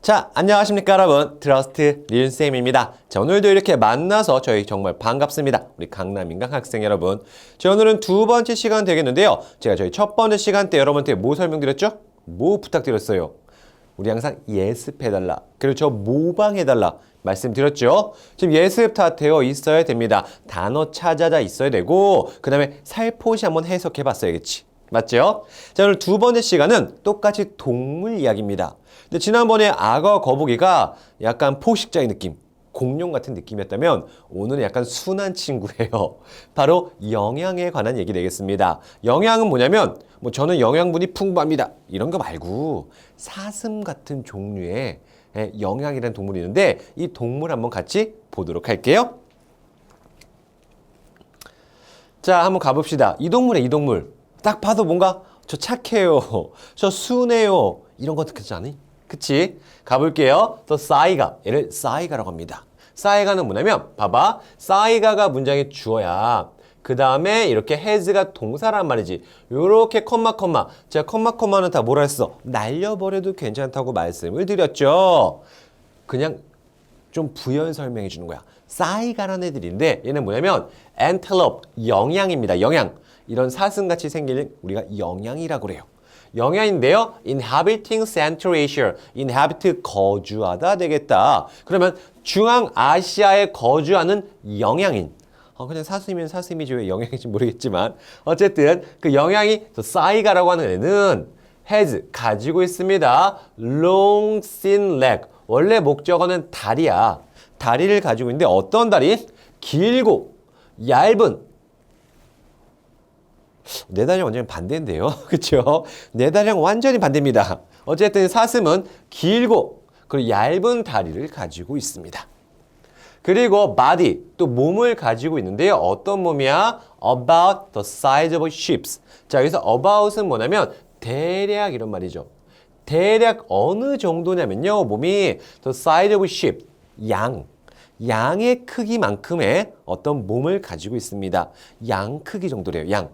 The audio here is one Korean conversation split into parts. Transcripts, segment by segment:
자, 안녕하십니까 여러분. 트러스트 린쌤입니다. 자, 오늘도 이렇게 만나서 저희 정말 반갑습니다. 우리 강남인강 학생 여러분. 자, 오늘은 두 번째 시간 되겠는데요. 제가 저희 첫 번째 시간 때 여러분한테 뭐 설명드렸죠? 뭐 부탁드렸어요? 우리 항상 예습해달라. 그리고 저 모방해달라. 말씀드렸죠? 지금 예습 다 되어 있어야 됩니다. 단어 찾아다 있어야 되고 그 다음에 살포시 한번 해석해봤어야겠지. 맞죠? 자, 오늘 두 번째 시간은 똑같이 동물 이야기입니다. 근데 지난번에 악어 거북이가 약간 포식자의 느낌, 공룡 같은 느낌이었다면 오늘은 약간 순한 친구예요. 바로 영양에 관한 얘기 되겠습니다. 영양은 뭐냐면 저는 영양분이 풍부합니다. 이런 거 말고 사슴 같은 종류의 영양이라는 동물이 있는데 이 동물 한번 같이 보도록 할게요. 자, 한번 가봅시다. 이 동물. 딱 봐도 뭔가 저 착해요. 저 순해요. 이런 거 듣지 않니? 그치? 가볼게요. 더 싸이가. 얘를 싸이가라고 합니다. 싸이가는 뭐냐면 봐봐. 싸이가가 문장의 주어야. 그 다음에 이렇게 has가 동사란 말이지. 요렇게 컴마. 제가 컴마는 다 뭐라 했어? 날려버려도 괜찮다고 말씀을 드렸죠. 그냥 좀 부연 설명해 주는 거야. 싸이가라는 애들인데 얘는 뭐냐면 antelope, 영양입니다. 영양. 이런 사슴같이 생긴 우리가 영양이라고 그래요. 영양인데요. inhabiting Central Asia. inhabit 거주하다 되겠다. 그러면 중앙아시아에 거주하는 영양인. 그냥 사슴이면 사슴이지 왜 영양인지 모르겠지만 어쨌든 그 영양이 싸이가라고 하는 애는 has 가지고 있습니다. long thin leg. 원래 목적어는 다리야. 다리를 가지고 있는데 어떤 다리? 길고 얇은 내 다리랑 완전히 반대인데요. 그렇죠? 내 다리랑 완전히 반대입니다. 어쨌든 사슴은 길고 그리고 얇은 다리를 가지고 있습니다. 그리고 body, 또 몸을 가지고 있는데요. 어떤 몸이야? About the size of sheep. 자, 여기서 about은 뭐냐면 대략 이런 말이죠. 대략 어느 정도냐면요. 몸이 the size of sheep, 양의 크기만큼의 어떤 몸을 가지고 있습니다. 양 크기 정도래요. 양.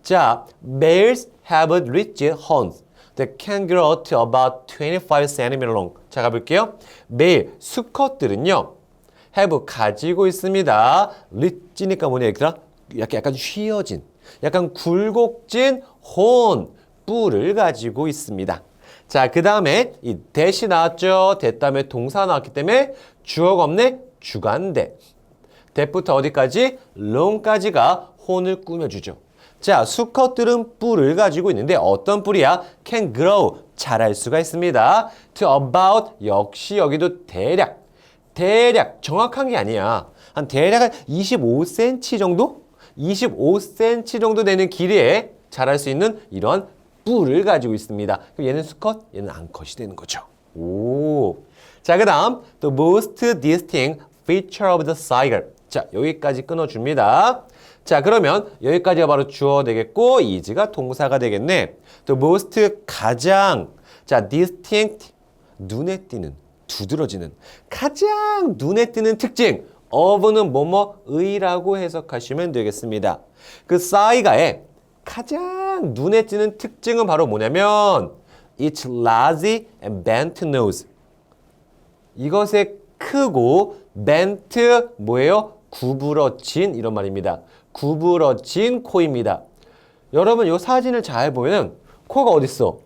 자, males have rich horns that can grow to about 25 cm long. 자, 가볼게요. male, 수컷들은요. have 가지고 있습니다. rich니까 뭐냐 얘들아? 약간 휘어진, 약간 굴곡진 horn, 뿔을 가지고 있습니다. 자, 그 다음에 이 that이 나왔죠. that 다음에 동사 나왔기 때문에 주어가 없네. 주관대. that부터 어디까지? long까지가 horn을 꾸며주죠. 자, 수컷들은 뿔을 가지고 있는데 어떤 뿔이야? can grow, 자랄 수가 있습니다. to about, 역시 여기도 대략 정확한 게 아니야. 한 대략 한 25cm 정도? 25cm 정도 되는 길이에 자랄 수 있는 이런 뿔을 가지고 있습니다. 그럼 얘는 수컷, 얘는 암컷이 되는 거죠. 오. 자, 그 다음 the most distinct feature of the tiger. 자, 여기까지 끊어줍니다. 자, 그러면 여기까지가 바로 주어 되겠고 is가 동사가 되겠네. The most 가장, 자, distinct, 눈에 띄는, 두드러지는, 가장 눈에 띄는 특징 of는 뭐뭐의라고 해석하시면 되겠습니다. 그 싸이가의 가장 눈에 띄는 특징은 바로 뭐냐면 It's large and bent nose. 이것의 크고 bent 뭐예요? 구부러진 이런 말입니다. 구부러진 코입니다. 여러분 이 사진을 잘 보면 코가 어딨어?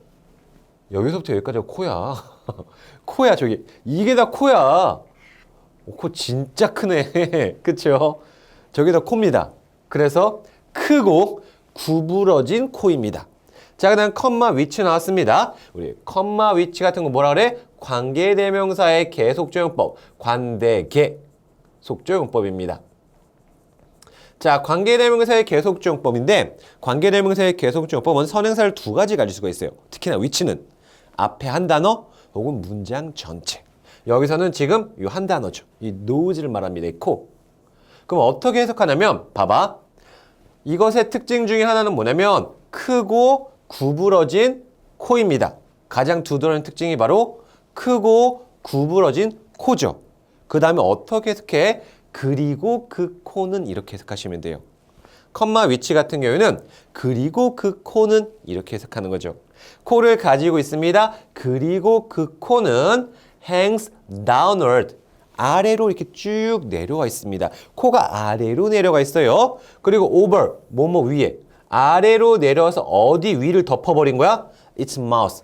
여기서부터 여기까지가 코야. 코야 저기. 이게 다 코야. 코 진짜 크네. 그쵸? 저게 다 코입니다. 그래서 크고 구부러진 코입니다. 자, 그 다음 컴마 위치 나왔습니다. 우리 컴마 위치 같은 거 뭐라 그래? 관계대명사의 계속조용법. 관대계 속조용법입니다. 자, 관계대명사의 계속조용법인데 관계대명사의 계속조용법은 선행사를 두 가지 가질 수가 있어요. 특히나 위치는 앞에 한 단어 혹은 문장 전체. 여기서는 지금 이 한 단어죠. 이 nose를 말합니다. 이 코. 그럼 어떻게 해석하냐면 봐봐. 이것의 특징 중에 하나는 뭐냐면 크고 구부러진 코입니다. 가장 두드러진 특징이 바로 크고 구부러진 코죠. 그 다음에 어떻게 해석해? 그리고 그 코는 이렇게 해석하시면 돼요. 컴마 위치 같은 경우에는 그리고 그 코는 이렇게 해석하는 거죠. 코를 가지고 있습니다. 그리고 그 코는 hangs downward. 아래로 이렇게 쭉 내려와 있습니다. 코가 아래로 내려가 있어요. 그리고 over, 뭐뭐 위에. 아래로 내려와서 어디 위를 덮어버린 거야? Its mouth.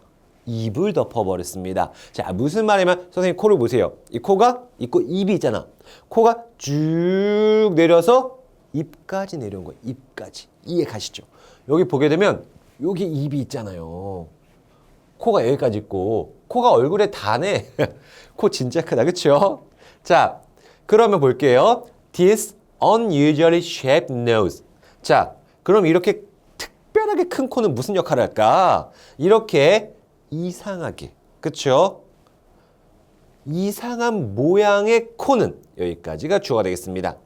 입을 덮어버렸습니다. 자, 무슨 말이냐면 선생님 코를 보세요. 이 코가 있고 입이 있잖아. 코가 쭉 내려서 입까지 내려온 거예요. 입까지. 이해 가시죠? 여기 보게 되면 여기 입이 있잖아요. 코가 여기까지 있고 코가 얼굴에 닿네. 코 진짜 크다. 그쵸? 자, 그러면 볼게요. This unusually shaped nose. 자, 그럼 이렇게 특별하게 큰 코는 무슨 역할을 할까? 이렇게 이상하게, 그쵸? 이상한 모양의 코는 여기까지가 주어가 되겠습니다.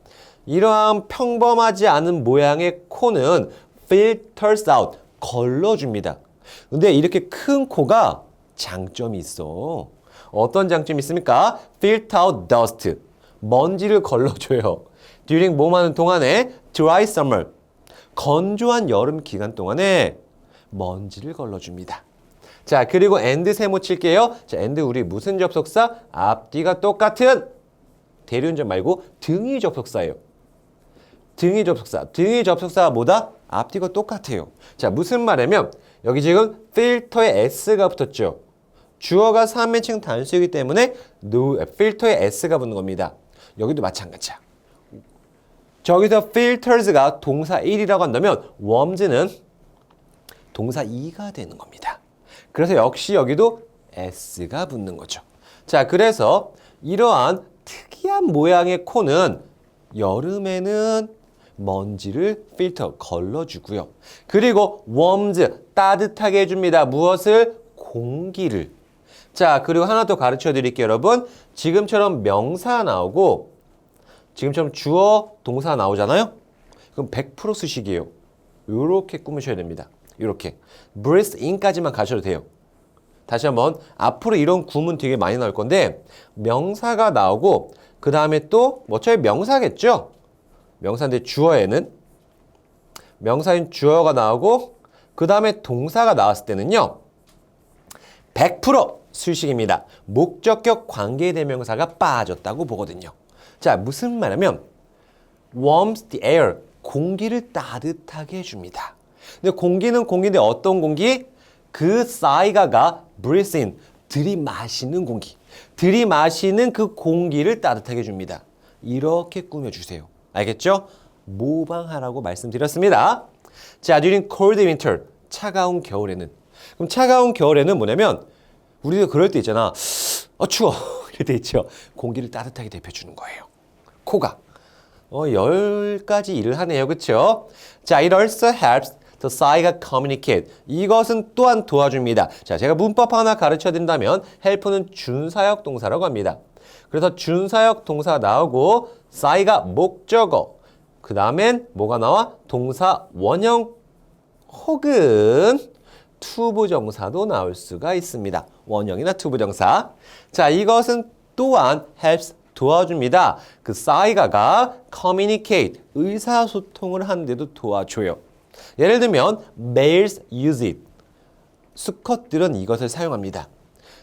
이러한 평범하지 않은 모양의 코는 filters out, 걸러줍니다. 근데 이렇게 큰 코가 장점이 있어. 어떤 장점이 있습니까? filter out dust, 먼지를 걸러줘요. during 뭐 하는 동안에 dry summer, 건조한 여름 기간 동안에 먼지를 걸러줍니다. 자, 그리고 and 세모 칠게요. 자, and 우리 무슨 접속사? 앞뒤가 똑같은 대리운전 말고 등위 접속사예요. 등위 접속사. 등위 접속사가 뭐다? 앞뒤가 똑같아요. 자, 무슨 말이냐면 여기 지금 필터에 s가 붙었죠. 주어가 3인칭 단수이기 때문에 필터에 s가 붙는 겁니다. 여기도 마찬가지야. 저기서 filters가 동사 1이라고 한다면 worms는 동사 2가 되는 겁니다. 그래서 역시 여기도 s가 붙는 거죠. 자, 그래서 이러한 특이한 모양의 코는 여름에는 먼지를 필터 걸러주고요. 그리고 worms 따뜻하게 해줍니다. 무엇을? 공기를. 자, 그리고 하나 더 가르쳐 드릴게요, 여러분. 지금처럼 명사 나오고 지금처럼 주어 동사 나오잖아요. 그럼 100% 수식이에요. 이렇게 꾸미셔야 됩니다. 이렇게 breathe in까지만 가셔도 돼요. 다시 한번 앞으로 이런 구문 되게 많이 나올 건데 명사가 나오고 그 다음에 또 어차피 명사겠죠. 명사인데 주어에는 명사인 주어가 나오고 그 다음에 동사가 나왔을 때는요 100% 수식입니다. 목적격 관계대명사가 빠졌다고 보거든요. 자, 무슨 말이냐면 warms the air, 공기를 따뜻하게 해줍니다. 근데 공기는 공기인데 어떤 공기? 그 싸이가가 breathe in, 들이마시는 공기. 들이마시는 그 공기를 따뜻하게 해줍니다. 이렇게 꾸며주세요. 알겠죠? 모방하라고 말씀드렸습니다. 자, during cold winter, 차가운 겨울에는. 그럼 차가운 겨울에는 뭐냐면 우리도 그럴 때 있잖아. 추워. 이럴 때 있죠. 공기를 따뜻하게 데펴주는 거예요. 코가. 10가지 일을 하네요. 그쵸? 자, it also helps the 싸이가 communicate. 이것은 또한 도와줍니다. 자, 제가 문법 하나 가르쳐 드린다면 help는 준사역 동사라고 합니다. 그래서 준사역 동사 나오고 싸이가 목적어. 그 다음엔 뭐가 나와? 동사 원형 혹은 투부정사도 나올 수가 있습니다. 원형이나 투부정사. 자, 이것은 또한 helps 도와줍니다. 그 싸이가가 communicate 의사소통을 하는데도 도와줘요. 예를 들면 males use it. 수컷들은 이것을 사용합니다.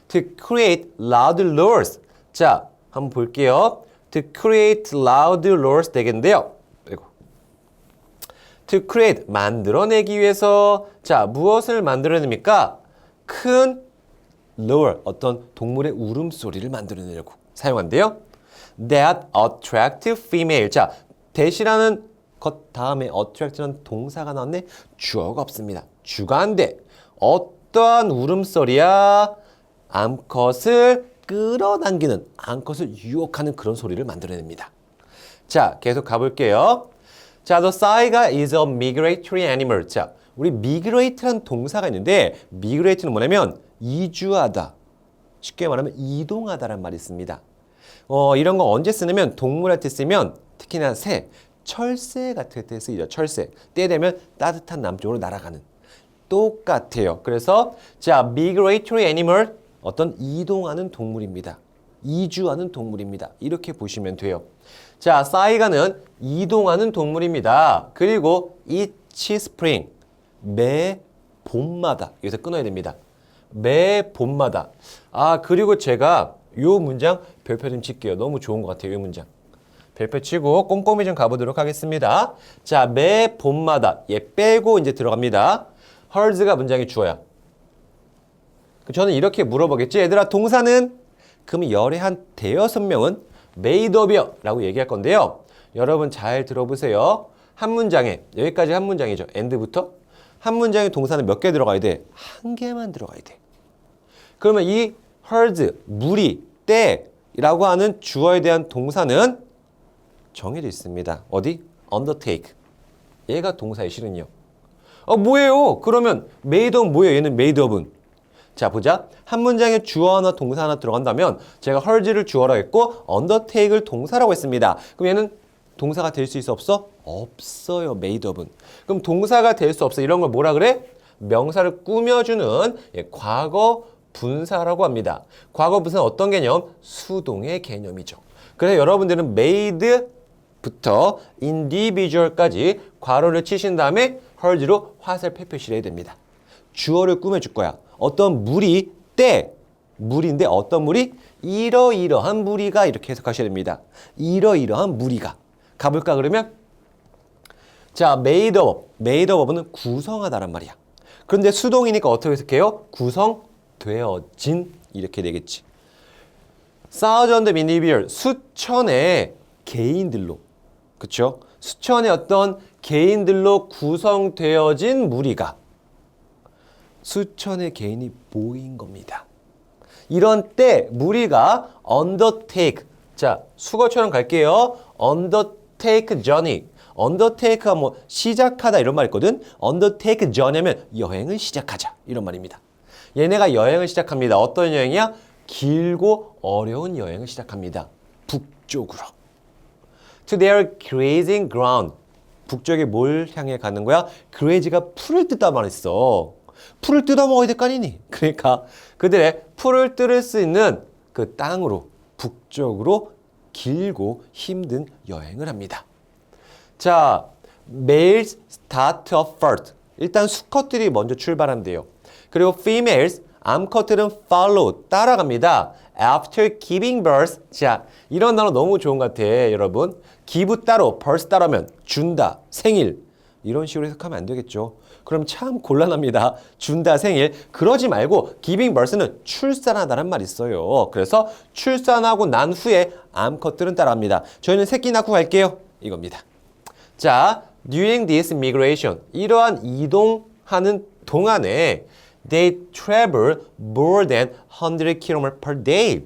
To create loud roars. 자, 한번 볼게요. To create loud roars 되겠는데요. 그리고 to create 만들어내기 위해서 자, 무엇을 만들어냅니까? 큰 roar 어떤 동물의 울음소리를 만들어내려고 사용한대요. That attractive female. 자, that이라는 것 다음에 attract는 동사가 나왔네. 주어가 없습니다. 주가인데 어떠한 울음소리야? 암컷을 끌어당기는, 암컷을 유혹하는 그런 소리를 만들어냅니다. 자, 계속 가볼게요. 자, the 싸이가 is a migratory animal. 자, 우리 migrate라는 동사가 있는데 migrate는 뭐냐면 이주하다. 쉽게 말하면 이동하다란 말이 있습니다. 이런 거 언제 쓰냐면 동물할 때 쓰면 특히나 새, 철새 같을 때 쓰이죠. 철새. 때 되면 따뜻한 남쪽으로 날아가는. 똑같아요. 그래서 자, migratory animal 어떤 이동하는 동물입니다. 이주하는 동물입니다. 이렇게 보시면 돼요. 자, 싸이가는 이동하는 동물입니다. 그리고 each spring 매 봄마다 여기서 끊어야 됩니다. 매 봄마다. 그리고 제가 요 문장 별표 좀 칠게요. 너무 좋은 것 같아요. 이 문장. 별표 치고 꼼꼼히 좀 가보도록 하겠습니다. 자, 매 봄마다 얘 빼고 이제 들어갑니다. herds가 문장이 주어야. 저는 이렇게 물어보겠지. 얘들아 동사는? 그럼 열의 한 대여섯 명은 made of이요 라고 얘기할 건데요. 여러분 잘 들어보세요. 한 문장에 여기까지 한 문장이죠. and부터 한 문장에 동사는 몇 개 들어가야 돼? 한 개만 들어가야 돼. 그러면 이 herds, 무리, 때라고 하는 주어에 대한 동사는 정해져 있습니다. 어디? undertake. 얘가 동사의 실은요. 뭐예요? 그러면 made of 뭐예요? 얘는 made of은. 자, 보자. 한 문장에 주어 하나, 동사 하나 들어간다면 제가 herds를 주어라고 했고 undertake를 동사라고 했습니다. 그럼 얘는 동사가 될 수 있어 없어? 없어요. made of은. 그럼 동사가 될 수 없어. 이런 걸 뭐라 그래? 명사를 꾸며주는 과거 분사라고 합니다. 과거 분사는 어떤 개념? 수동의 개념이죠. 그래서 여러분들은 made부터 individual까지 괄호를 치신 다음에 herds로 화살표 표시를 해야 됩니다. 주어를 꾸며줄 거야. 어떤 무리, 때, 무리인데 어떤 무리? 이러이러한 무리가 이렇게 해석하셔야 됩니다. 이러이러한 무리가. 가볼까 그러면? 자, made of는 구성하다란 말이야. 그런데 수동이니까 어떻게 해석해요? 구성되어진 이렇게 되겠지. thousand individual, 수천의 개인들로. 그쵸? 수천의 어떤 개인들로 구성되어진 무리가 수천의 개인이 모인 겁니다. 이런 때 무리가 undertake, 자 수거처럼 갈게요. undertake journey. undertake가 뭐 시작하다 이런 말 있거든. undertake journey면 여행을 시작하자 이런 말입니다. 얘네가 여행을 시작합니다. 어떤 여행이야? 길고 어려운 여행을 시작합니다. 북쪽으로. To their grazing ground. 북쪽에 뭘 향해 가는 거야? graze가 풀을 뜯다 말했어. 풀을 뜯어 먹어야 될 거 아니니? 그러니까 그들의 풀을 뜯을 수 있는 그 땅으로 북쪽으로 길고 힘든 여행을 합니다. 자, males start off first. 일단 수컷들이 먼저 출발한대요. 그리고 females, 암컷들은 follow, 따라갑니다. After giving birth. 자, 이런 단어 너무 좋은 것 같아, 여러분. give 따로, birth 따라면 준다, 생일. 이런 식으로 해석하면 안 되겠죠. 그럼 참 곤란합니다. 준다, 생일. 그러지 말고 giving birth는 출산하다는 말이 있어요. 그래서 출산하고 난 후에 암컷들은 따라합니다. 저희는 새끼 낳고 갈게요. 이겁니다. 자, during this migration. 이러한 이동하는 동안에 they travel more than 100 km per day.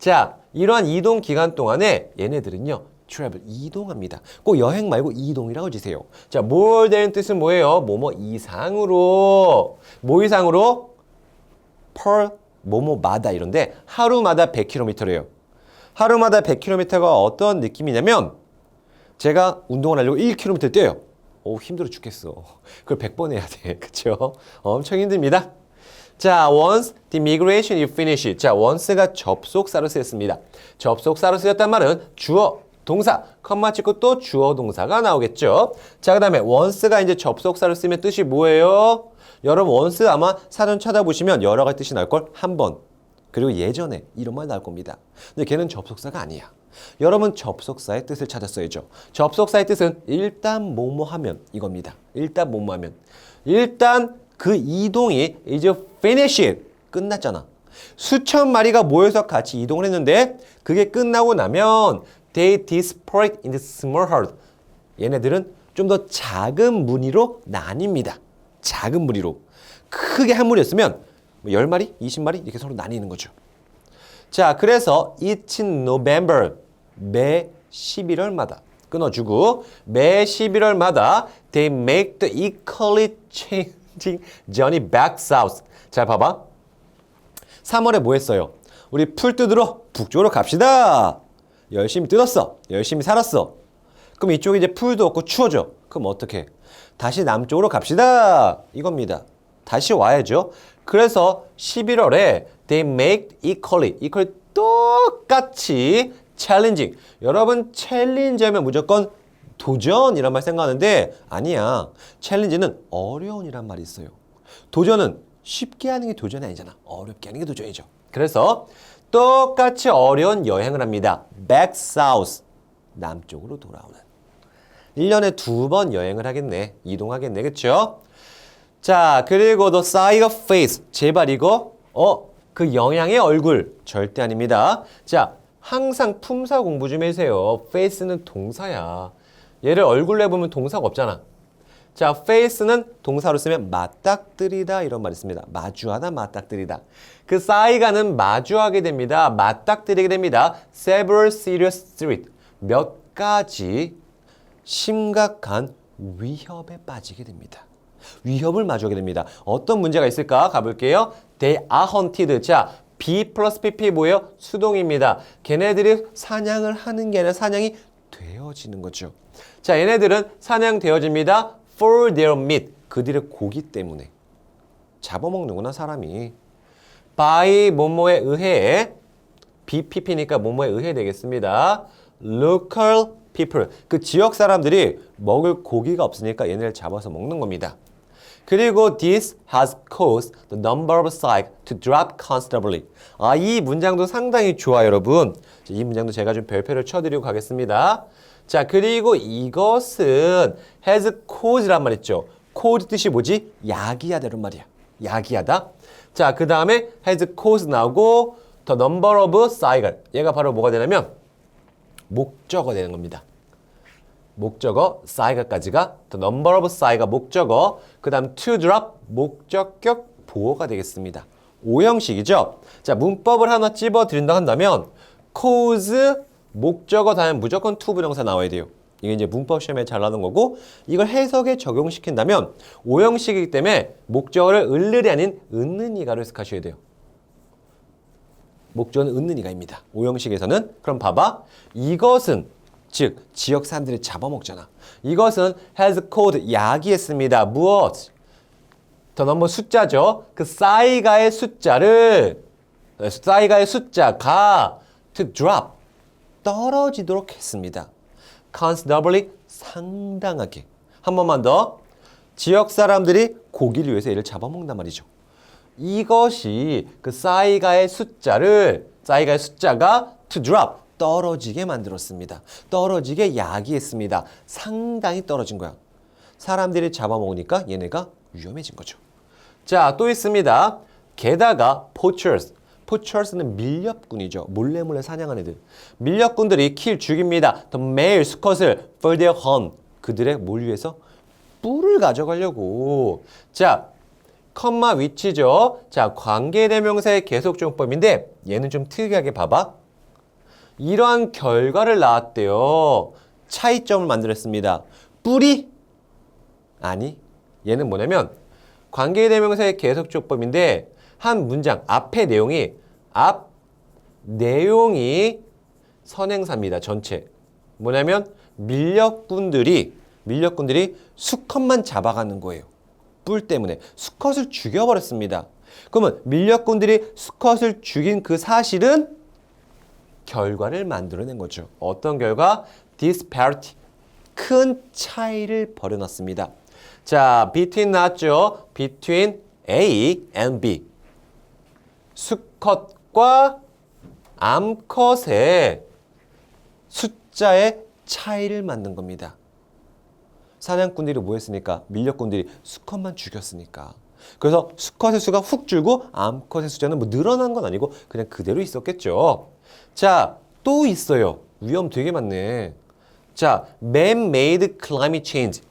자, 이러한 이동 기간 동안에 얘네들은요. travel, 이동합니다. 꼭 여행 말고 이동이라고 지세요. 자, more than 뜻은 뭐예요? 뭐뭐 이상으로. 뭐 이상으로? per, 뭐뭐마다 이런데 하루마다 100km래요. 하루마다 100km가 어떤 느낌이냐면 제가 운동을 하려고 1km 뛰어요. 오, 힘들어 죽겠어. 그걸 100번 해야 돼. 그쵸? 엄청 힘듭니다. 자, once the migration is finished. 자, once가 접속사로 쓰였습니다. 접속사로 쓰였단 말은 주어, 동사, 컴마 찍고 또 주어 동사가 나오겠죠. 자, 그 다음에 once가 이제 접속사를 쓰면 뜻이 뭐예요? 여러분 once 아마 사전 찾아보시면 여러 가지 뜻이 나올 걸 한 번. 그리고 예전에 이런 말 나올 겁니다. 근데 걔는 접속사가 아니야. 여러분 접속사의 뜻을 찾았어야죠. 접속사의 뜻은 일단 뭐뭐 하면 이겁니다. 일단 뭐뭐 하면. 일단 그 이동이 이제 finish, 끝났잖아. 수천 마리가 모여서 같이 이동을 했는데 그게 끝나고 나면 they dispersed into small herds. 얘네들은 좀 더 작은 무리로 나뉩니다. 작은 무리로. 크게 한 무리였으면 10마리, 20마리 이렇게 서로 나뉘는 거죠. 자, 그래서 each November, 매 11월마다 끊어주고 매 11월마다 they make the equally changing journey back south. 자, 봐봐. 3월에 뭐 했어요? 우리 풀 뜯으러 북쪽으로 갑시다. 열심히 뜯었어. 열심히 살았어. 그럼 이쪽에 이제 풀도 없고 추워져. 그럼 어떻게? 다시 남쪽으로 갑시다. 이겁니다. 다시 와야죠. 그래서 11월에 they make equally 똑같이 challenging. 여러분 챌린지하면 무조건 도전이란 말 생각하는데 아니야. 챌린지는 어려운이란 말이 있어요. 도전은 쉽게 하는 게 도전이 아니잖아. 어렵게 하는 게 도전이죠. 그래서 똑같이 어려운 여행을 합니다. back south. 남쪽으로 돌아오는. 1년에 2번 여행을 하겠네. 이동하겠네. 그쵸? 자, 그리고 the side of face. 제발 이거, 그 영양의 얼굴. 절대 아닙니다. 자, 항상 품사 공부 좀 해주세요. face는 동사야. 얘를 얼굴로 해보면 동사가 없잖아. 자, face는 동사로 쓰면 맞닥뜨리다 이런 말이 있습니다. 마주하다, 맞닥뜨리다. 그 싸이가는 마주하게 됩니다. 맞닥뜨리게 됩니다. several serious threats. 몇 가지 심각한 위협에 빠지게 됩니다. 위협을 마주하게 됩니다. 어떤 문제가 있을까? 가볼게요. They are hunted. 자, B 플러스 PP 뭐예요? 수동입니다. 걔네들이 사냥을 하는 게 아니라 사냥이 되어지는 거죠. 자, 얘네들은 사냥되어집니다. For their meat. 그들의 고기 때문에. 잡아먹는구나, 사람이. by 뭐뭐에 의해. BPP니까 뭐뭐에 의해 되겠습니다. Local people. 그 지역 사람들이 먹을 고기가 없으니까 얘네를 잡아서 먹는 겁니다. 그리고 this has caused the number of psych to drop considerably. 이 문장도 상당히 좋아요, 여러분. 이 문장도 제가 좀 별표를 쳐드리고 가겠습니다. 자, 그리고 이것은 has caused란 말 있죠. cause 뜻이 뭐지? 야기하다 이런 말이야. 야기하다. 자, 그 다음에 has caused 나오고 the number of psych. 얘가 바로 뭐가 되냐면 목적어 되는 겁니다. 목적어, 싸이가까지가 the number of 싸이가 목적어, 그 다음 to drop 목적격 보어가 되겠습니다. 5형식이죠. 자, 문법을 하나 찝어드린다 한다면 cause 목적어 다음에 무조건 to 부정사 나와야 돼요. 이게 이제 문법 시험에 잘 나오는 거고 이걸 해석에 적용시킨다면 5형식이기 때문에 목적어를 을을이 아닌 은는이가로 해석하셔야 돼요. 목적어는 은는이가입니다. 5형식에서는 그럼 봐봐. 이것은 즉 지역 사람들이 잡아먹잖아. 이것은 has caused 야기했습니다. 무엇? 더 넘버 숫자죠. 그 싸이가의 숫자가 to drop 떨어지도록 했습니다. considerably 상당하게. 한 번만 더. 지역 사람들이 고기를 위해서 얘를 잡아먹는단 말이죠. 이것이 그 싸이가의 숫자가 to drop 떨어지게 만들었습니다. 떨어지게 야기했습니다. 상당히 떨어진 거야. 사람들이 잡아먹으니까 얘네가 위험해진 거죠. 자, 또 있습니다. 게다가 poachers는 밀렵꾼이죠. 몰래 사냥하는 애들. 밀렵꾼들이 죽입니다. The male 수컷을 for their hunt. 그들의 뭘 위해서? 뿔을 가져가려고. 자, 컴마 위치죠. 자, 관계대명사의 계속종법인데 얘는 좀 특이하게 봐봐. 이러한 결과를 낳았대요. 차이점을 만들었습니다. 뿔이? 아니, 얘는 뭐냐면 관계대명사의 계속조법인데 한 문장 앞 내용이 선행사입니다. 전체. 뭐냐면 밀렵꾼들이 수컷만 잡아가는 거예요. 뿔 때문에. 수컷을 죽여버렸습니다. 그러면 밀렵꾼들이 수컷을 죽인 그 사실은 결과를 만들어낸 거죠. 어떤 결과? disparity. 큰 차이를 벌여놨습니다. 자, between 나왔죠? between A and B. 수컷과 암컷의 숫자의 차이를 만든 겁니다. 사냥꾼들이 뭐 했으니까? 밀렵꾼들이 수컷만 죽였으니까. 그래서 수컷의 수가 훅 줄고 암컷의 숫자는 뭐 늘어난 건 아니고 그냥 그대로 있었겠죠. 자, 또 있어요. 위험 되게 많네. 자, man-made climate change.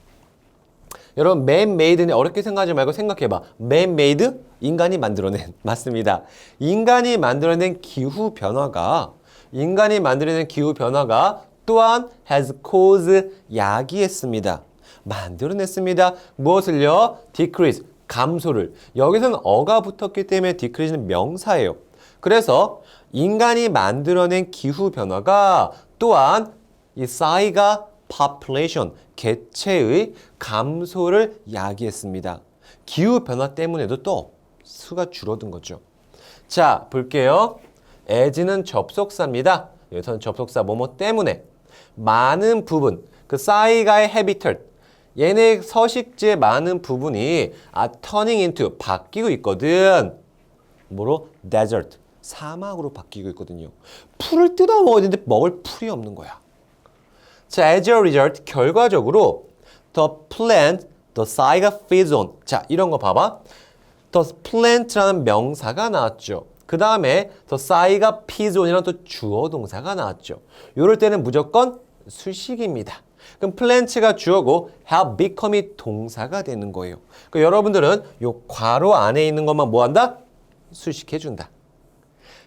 여러분, man-made는 어렵게 생각하지 말고 생각해봐. man-made? 인간이 만들어낸. 맞습니다. 인간이 만들어낸 기후변화가 또한 has caused 야기했습니다. 만들어냈습니다. 무엇을요? decrease, 감소를. 여기서는 어가 붙었기 때문에 decrease는 명사예요. 그래서 인간이 만들어낸 기후변화가 또한 이 싸이가 population, 개체의 감소를 야기했습니다. 기후변화 때문에도 또 수가 줄어든 거죠. 자, 볼게요. as는 접속사입니다. 여기서는 접속사 뭐뭐 때문에 많은 부분, 그 싸이가의 habitat, 얘네 서식지의 많은 부분이 turning into, 바뀌고 있거든. 뭐로? desert. 사막으로 바뀌고 있거든요. 풀을 뜯어 먹어야 되는데 먹을 풀이 없는 거야. 자, as a result, 결과적으로 the plant, the saiga feeds on. 자, 이런 거 봐봐. the plant라는 명사가 나왔죠. 그 다음에 the saiga feeds on이라는 또 주어 동사가 나왔죠. 이럴 때는 무조건 수식입니다. 그럼 plant가 주어고 have become이 동사가 되는 거예요. 그러니까 여러분들은 요 괄호 안에 있는 것만 뭐 한다? 수식해준다.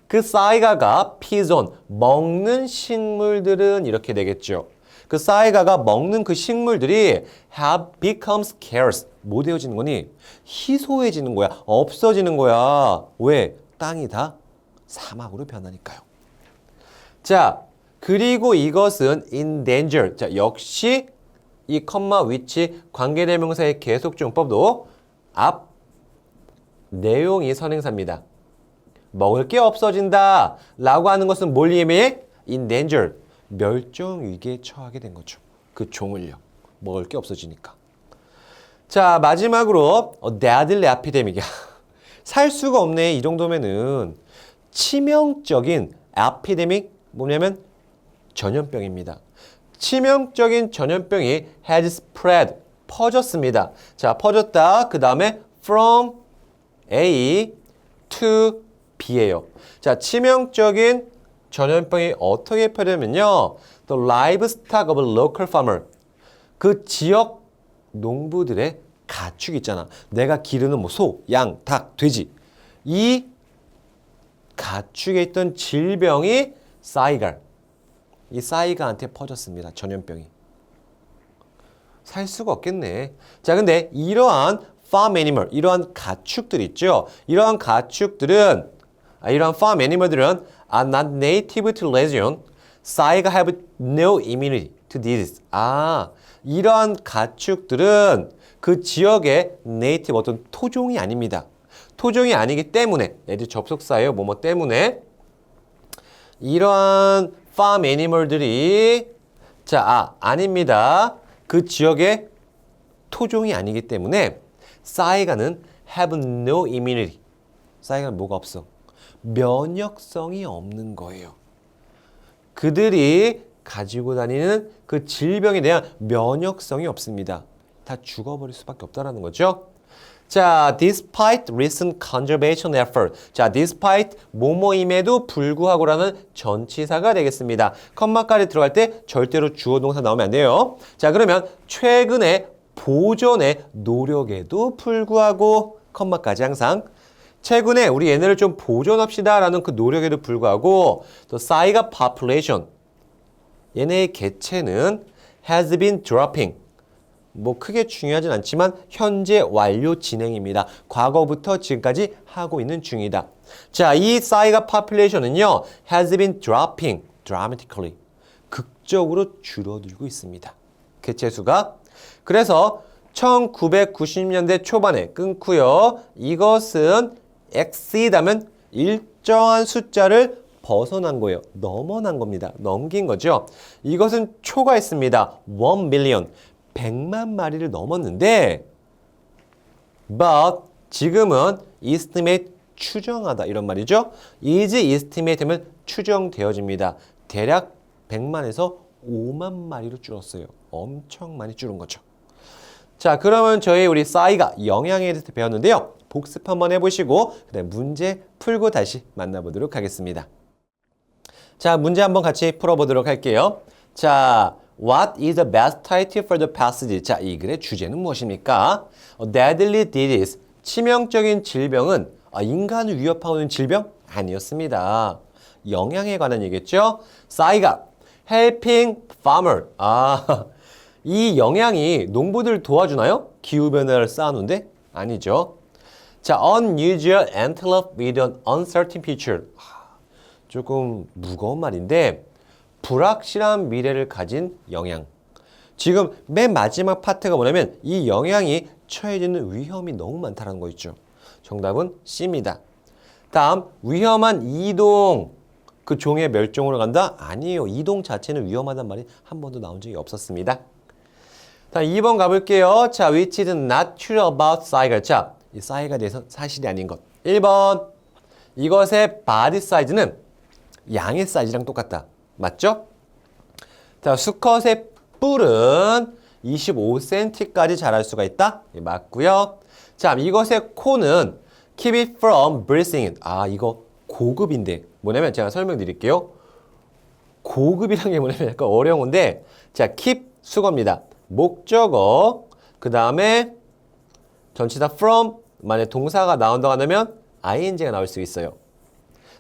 그 saiga가 feeds on, 먹는 식물들은 이렇게 되겠죠. 그 saiga가 먹는 그 식물들이 have become scarce. 뭐 되어지는 거니? 희소해지는 거야. 없어지는 거야. 왜? 땅이 다 사막으로 변하니까요. 자, 그리고 이것은 in danger. 자, 역시 이 컴마 위치 관계대명사의 계속중법도 앞 내용이 선행사입니다. 먹을 게 없어진다 라고 하는 것은 뭘 의미해? in danger. 멸종 위기에 처하게 된 거죠. 그 종을요. 먹을 게 없어지니까. 자, 마지막으로 deadly epidemic이야. 살 수가 없네. 이 정도면은 치명적인 epidemic 뭐냐면 전염병입니다. 치명적인 전염병이 has spread 퍼졌습니다. 자, 퍼졌다. 그 다음에 from A to B예요. 자, 치명적인 전염병이 어떻게 퍼지냐면요. The livestock of a local farmer. 그 지역 농부들의 가축 있잖아. 내가 기르는 뭐 소, 양, 닭, 돼지. 이 가축에 있던 질병이 사이갈. 이 사이가한테 퍼졌습니다. 전염병이. 살 수가 없겠네. 자, 근데 이러한 farm animal, 이러한 가축들 있죠. 이러한 가축들은 이러한 farm animal들은 are not native to region. 사이가 have no immunity to disease. 이러한 가축들은 그 지역의 native 어떤 토종이 아닙니다. 토종이 아니기 때문에 애들 접속사예요. 뭐뭐 때문에 이러한 farm animal들이 아닙니다. 그 지역의 토종이 아니기 때문에 사이가는 have no immunity. 사이가는 뭐가 없어? 면역성이 없는 거예요. 그들이 가지고 다니는 그 질병에 대한 면역성이 없습니다. 다 죽어버릴 수밖에 없다는 거죠. 자, despite recent conservation effort. 자, despite 뭐뭐임에도 불구하고라는 전치사가 되겠습니다. 컴마까지 들어갈 때 절대로 주어 동사 나오면 안 돼요. 자, 그러면 최근에 보존의 노력에도 불구하고 컴마까지 항상 최근에 우리 얘네를 좀 보존합시다 라는 그 노력에도 불구하고 또 사이가 population 얘네의 개체는 has been dropping 뭐 크게 중요하진 않지만 현재 완료 진행입니다. 과거부터 지금까지 하고 있는 중이다. 자, 이 사이가 population은요 has been dropping dramatically 극적으로 줄어들고 있습니다. 개체 수가. 그래서 1990년대 초반에 끊고요. 이것은 exceed하면 일정한 숫자를 벗어난 거예요. 넘어난 겁니다. 넘긴 거죠. 이것은 초과했습니다. 1 million, 100만 마리를 넘었는데 but 지금은 estimate, 추정하다 이런 말이죠. is estimate 하면 추정되어집니다. 대략 100만에서 5만 마리로 줄었어요. 엄청 많이 줄은 거죠. 자, 그러면 우리 사이가 영향에 대해서 배웠는데요. 복습 한번 해보시고 그다음 문제 풀고 다시 만나보도록 하겠습니다. 자, 문제 한번 같이 풀어보도록 할게요. 자, what is the best title for the passage? 자, 이 글의 주제는 무엇입니까? deadly disease, 치명적인 질병은 인간을 위협하고 있는 질병? 아니었습니다. 영양에 관한 얘기겠죠? 사이가 helping farmer. 이 영양이 농부들 도와주나요? 기후변화를 쌓아놓는데? 아니죠. 자, unusual antelope with an uncertain future. 조금 무거운 말인데 불확실한 미래를 가진 영양. 지금 맨 마지막 파트가 뭐냐면 이 영양이 처해지는 위험이 너무 많다는 거 있죠. 정답은 C입니다. 다음, 위험한 이동. 그 종의 멸종으로 간다? 아니에요. 이동 자체는 위험하단 말이 한 번도 나온 적이 없었습니다. 다음 2번 가볼게요. 자, which is not true about 사이가. 자, 이 사이가 대해서 사실이 아닌 것. 1번, 이것의 바디 사이즈는 양의 사이즈랑 똑같다. 맞죠? 자, 수컷의 뿔은 25cm까지 자랄 수가 있다. 맞고요. 자, 이것의 코는 keep it from breathing. 이거 고급인데 뭐냐면 제가 설명드릴게요. 고급이란 게 뭐냐면 약간 어려운데 자, keep 수거입니다. 목적어 그 다음에 전치사 from 만약 동사가 나온다고 하면 ing가 나올 수 있어요.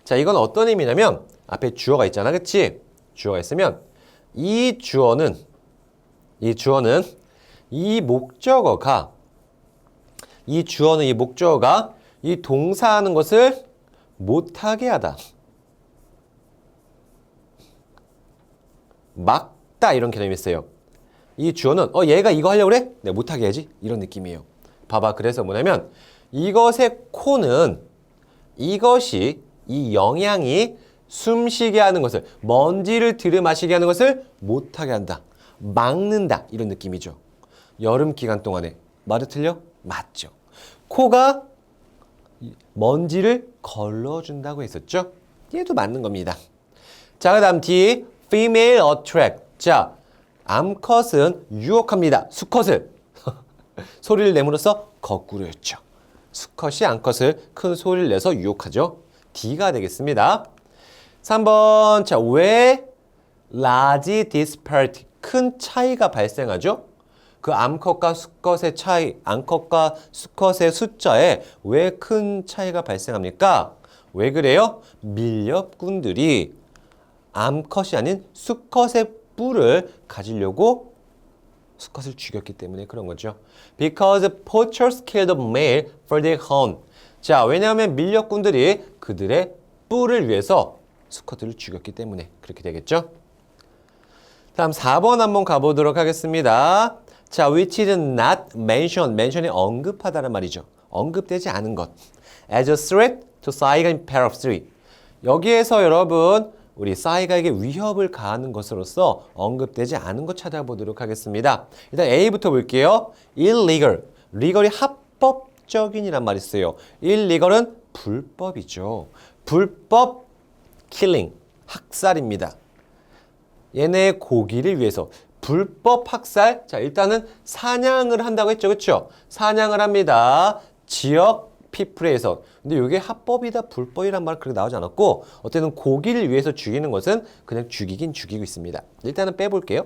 자, 이건 어떤 의미냐면 앞에 주어가 있잖아. 그치? 주어가 있으면 이 주어는 이 목적어가 이 동사하는 것을 못하게 하다. 막다 이런 개념이 있어요. 이 주어는 얘가 이거 하려고 그래? 내가 못하게 해야지. 이런 느낌이에요. 봐봐. 그래서 뭐냐면 이것의 코는 이것이 이 영양이 숨쉬게 하는 것을 먼지를 들이마시게 하는 것을 못하게 한다. 막는다. 이런 느낌이죠. 여름 기간 동안에. 말이 틀려? 맞죠. 코가 먼지를 걸러준다고 했었죠. 얘도 맞는 겁니다. 자, 그 다음 뒤 female attract. 자, 암컷은 유혹합니다. 수컷을. 소리를 내므로써 거꾸로였죠. 수컷이 암컷을 큰 소리를 내서 유혹하죠. D가 되겠습니다. 3번. 자, 왜 large disparity? 큰 차이가 발생하죠? 그 암컷과 수컷의 차이, 암컷과 수컷의 숫자에 왜 큰 차이가 발생합니까? 왜 그래요? 밀렵꾼들이 암컷이 아닌 수컷의 뿔을 가지려고 수컷을 죽였기 때문에 그런 거죠. Because poachers killed the male for their horn. 자, 왜냐하면 밀렵꾼들이 그들의 뿔을 위해서 수컷들을 죽였기 때문에 그렇게 되겠죠. 다음 4번 한번 가보도록 하겠습니다. 자, which is not mentioned. mention이 언급하다는 말이죠. 언급되지 않은 것. As a threat to 사이가 in paragraph 3. 여기에서 여러분 우리 사이가에게 위협을 가하는 것으로서 언급되지 않은 것 찾아보도록 하겠습니다. 일단 A부터 볼게요. illegal. legal이 합법적인이란 말이 있어요. illegal은 불법이죠. 불법 killing. 학살입니다. 얘네 고기를 위해서 불법 학살. 자, 일단은 사냥을 한다고 했죠. 그렇죠? 사냥을 합니다. 지역 피플에서. 근데 이게 합법이다 불법이란 말 그렇게 나오지 않았고 어쨌든 고기를 위해서 죽이는 것은 그냥 죽이긴 죽이고 있습니다. 일단은 빼볼게요.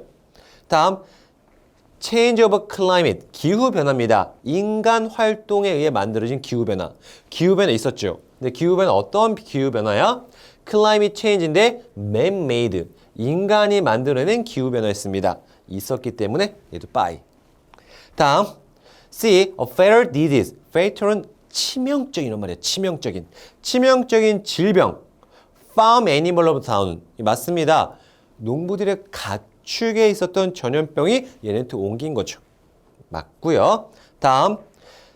다음 change of climate. 기후변화입니다. 인간 활동에 의해 만들어진 기후변화. 기후변화 있었죠. 근데 기후변화 어떤 기후변화야? climate change인데 man-made. 인간이 만들어낸 기후변화였습니다. 있었기 때문에 얘도 by. 다음 C. a fatal disease. fatal은 치명적인 말이에요. 치명적인 질병. farm animal of town. 맞습니다. 농부들의 가축에 있었던 전염병이 얘네한테 옮긴 거죠. 맞고요. 다음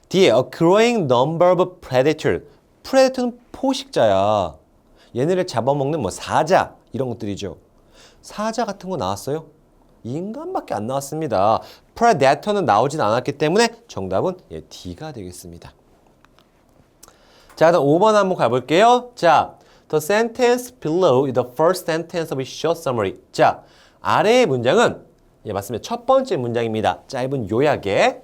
D. a growing number of predators. predator는 포식자야. 얘네를 잡아먹는 사자 이런 것들이죠. 사자 같은 거 나왔어요? 인간밖에 안 나왔습니다. predator는 나오진 않았기 때문에 정답은 D가 되겠습니다. 자, 그럼 5번 한번 가볼게요. 자, the sentence below is the first sentence of a short summary. 자, 아래의 문장은 맞습니다. 첫 번째 문장입니다. 짧은 요약에.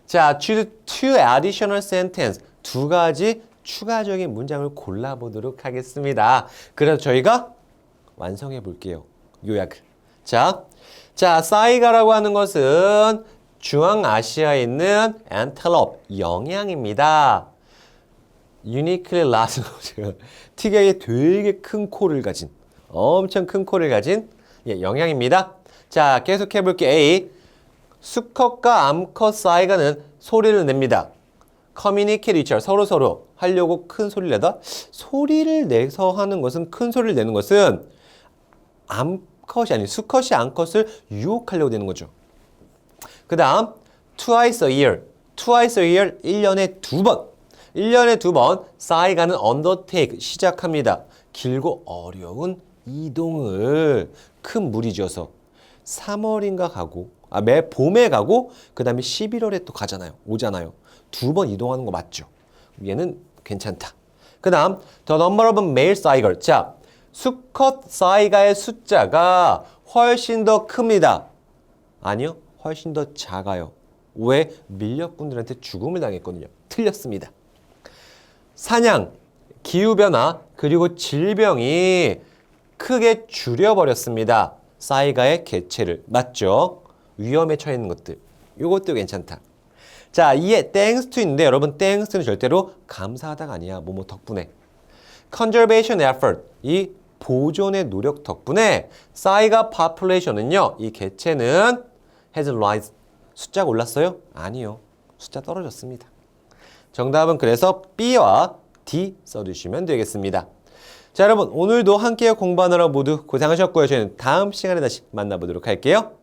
자, choose two additional sentence. 두 가지 추가적인 문장을 골라보도록 하겠습니다. 그래서 저희가 완성해 볼게요. 요약을. 자, 사이가라고 하는 것은 중앙아시아에 있는 antelope, 영양입니다. uniquely large, 특이하게 되게 큰 코를 가진, 엄청 큰 코를 가진 영양입니다. 자, 계속 해볼게요. A. 수컷과 암컷 사이가는 소리를 냅니다. communicate each other, 서로 하려고 큰 소리를 내다. 소리를 내서 하는 것은, 큰 소리를 내는 것은 암컷이 아닌 수컷이 암컷을 유혹하려고 되는 거죠. 그 다음 twice a year. 1년에 두 번. 1년에 두 번 사이가는 undertake, 시작합니다. 길고 어려운 이동을 큰 무리 지어서 3월인가 가고, 매 봄에 가고 그 다음에 11월에 또 오잖아요. 두 번 이동하는 거 맞죠? 얘는 괜찮다. 그 다음 the number of male 사이가. 자, 수컷 사이가의 숫자가 훨씬 더 큽니다. 아니요. 훨씬 더 작아요. 왜? 밀렵꾼들한테 죽음을 당했거든요. 틀렸습니다. 사냥, 기후변화, 그리고 질병이 크게 줄여버렸습니다. 사이가의 개체를. 맞죠? 위험에 처해 있는 것들. 이것도 괜찮다. 자, 이에 thanks to 있는데 여러분 thanks to는 절대로 감사하다가 아니야. 뭐뭐 덕분에. conservation effort, 이 보존의 노력 덕분에 사이가 population은요. 이 개체는 has risen. 숫자가 올랐어요? 아니요. 숫자 떨어졌습니다. 정답은 그래서 B와 D 써주시면 되겠습니다. 자, 여러분 오늘도 함께 공부하느라 모두 고생하셨고요. 저희는 다음 시간에 다시 만나보도록 할게요.